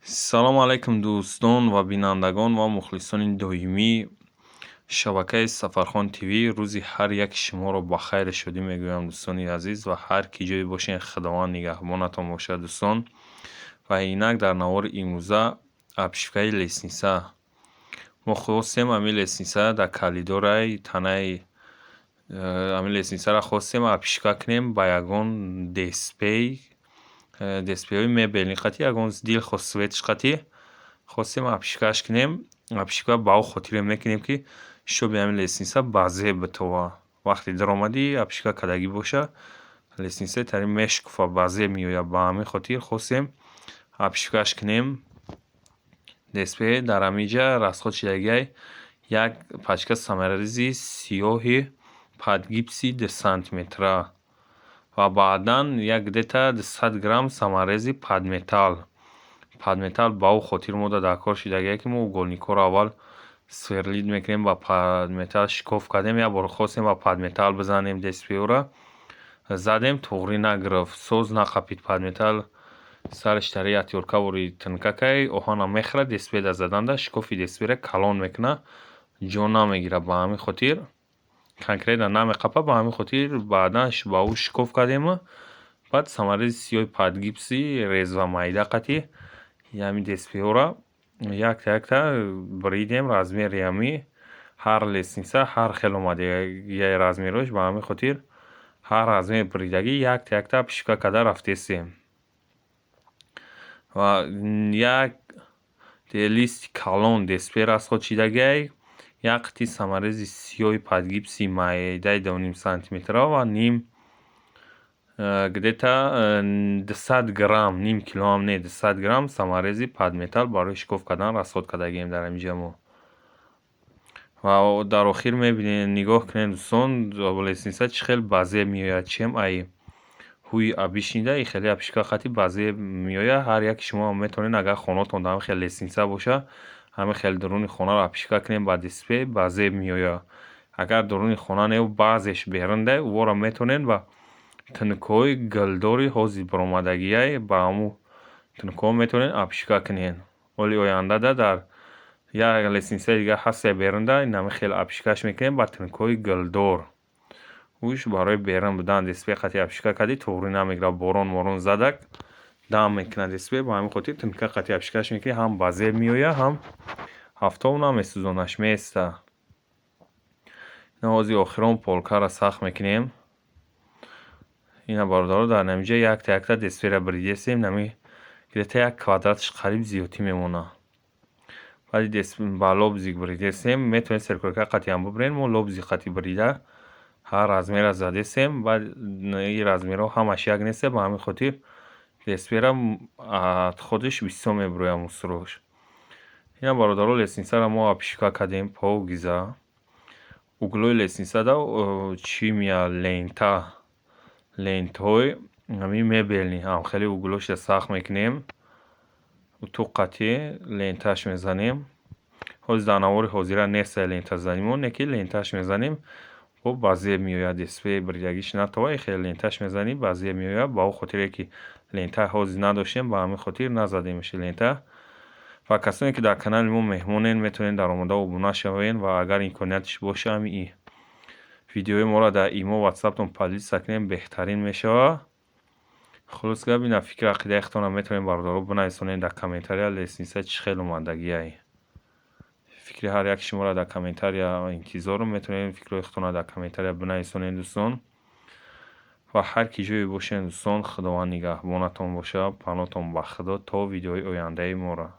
салому алайкум дӯстон ва бинандагон ва мухлисони доимии шабакаи Сафархон ТВ. Рӯзи ҳар яки шуморо ба хайру шодӣ мегӯям дӯстони азиз ва ҳар ки ҷое бошед худованд нигаҳбонатон бошад дӯстон. Ва инак дар навори имрӯза апшифкаи лесниса мо хостем ҳамин леснисаро дар калидораи танаи ҳамин леснисаро хостем апшифка кунем ба ягон дестпейҳои мебелни қати ягон дил светш қати хостем апшифкааш кунем. Апшифка ба ӯ хотире мекунем ки шоби ҳамин лесниса баъзе битова. Вақте даромадӣ апшифка кардагӣ боша леснисаи тари мешукуфа баъзе меояд. Ба ҳамин хотир хостем апшифкааш кунем. Дестпей дар ҳамин ҷа расходшидагиай як пачка самараризи сиёҳи падгипси 2 сантиметра ва баъдан як где-то 200 грамм самарези падметалл. Падметалл ба ӯ хотир мода дар кор шидагиае ки мо уголникҳоро аввал сверлид мекунем ба падметалл шикоф кардем. Як бор хостем ба падметалл бизанем дестпейҳоро задем туғрӣ нагирифт соз нақапид падметалл сараш тари атёркавори тинкакай оҳанам мехӯрад дестпей дар заданда шикофи дестпейро калон мекуна ҷо намегирад. Ба ҳамин хотир конкретно намеқапад. Ба ҳамин хотир баъдан ба ӯ шикоф кардему баъд самарази сиёҳи падгипси рез ва майда қати ҳамин дестпейҳоро якта якта бридем. Размери ҳамин ҳар лесниса ҳар хел омадагиаи размерош. Ба ҳамин хотир ҳар размери бридагӣ якта якта апшифка карда рафтесем. Ва як листи калон дестпей расходшидагиай як қити самарази сиёҳи падгипси майдаи 2 сантиметра ва ним где-то 200 грамм ним кило ҳам не 200 грамм самарези падметалл барои шикоф кардан расход кардагием дар ҳамин ҷа мо. Ва дар охир мебинед нигоҳ кунед дӯстон лесниса чӣ хел баъзе меояд. Чем ай ҳуи бишнида ин хеле апшифка қати баъзе меояд. ҳар яки шумо метавонед агар хонаатон ҳамин хел лесниса боша ҳамин хел даруни хонаро апшифка кунем ба дестпей баъзе меояд. Агар даруни хона не баъзеш берунда ӯро метавонед ба тинкаҳои гилдори ҳозир баромадагиай ба ҳамун тинкаҳо метавонед апшифка кунед. Оли ояндада дар як леснисаи дигар ҳастая берунда ин ҳамин хел апшифкааш мекунем ба тинкаҳои гилдор. Ӯш барои берун будан дестпей қати апшифка кардӣ туғрӣ намегирад. Борон морон задак дам мекунад дестпей. Ба ҳамин хотир тинка қати апшифкааш мекунӣ ҳам баъзе меояд ҳам ҳафтову намесӯзонаш меиста. ҳозир охирон полкаро сахт мекунем. ина бародаро дар ҳамин ҷа якта якта дестпейро бридесем. ҳамин где-то як квадратш қариб зиёдтӣ мемонад. вале ба лобзи бридесем метавонед серкурка қатиам бибред. мо лобзи қати брида ҳар размера задесем. баъд ин размерҳо ҳамаш як неста. ба ҳамин хотир дестпейро аз худаш бисёр мебурояд мусрош. ина бародаро леснисаро мо апшифка кардем погиза. углои леснисада чӣ меояд лентҳои ҳамин мебелни ҳам хеле углошро сахт мекунем. ту қати лентааш мезанем. ҳозир дар навори ҳозира неста лентазанимо не ки лентааш мезанем бо баъзе меояд дестпей бридагиш натова ин хел лентааш мезанем баъзе меояд. ба ӯ хотире ки лента ҳозир надоштем ба ҳамин хотир назадемш лента. ва касоне ки дар канали мо меҳмонед метавонед даромада обуна шавед ва агар имкониятш боша ҳамин видеои моро дар имо ватсаптон подлиса кунем беҳтарин мешавад. хулос гап ина фикр ақидаихтонро метавонед бародаро бинависонед дар комментария лесниса чӣ хел омадагиай. фикри ҳар яки шуморо дар комментария интизорум. Метавонед фикроихтонро дар комментария бинависонед дӯстон. ва ҳар ки ҷое бошед дӯстон худованд нигаҳбонатон бошад. панотон ба худо то видеои ояндаи моро.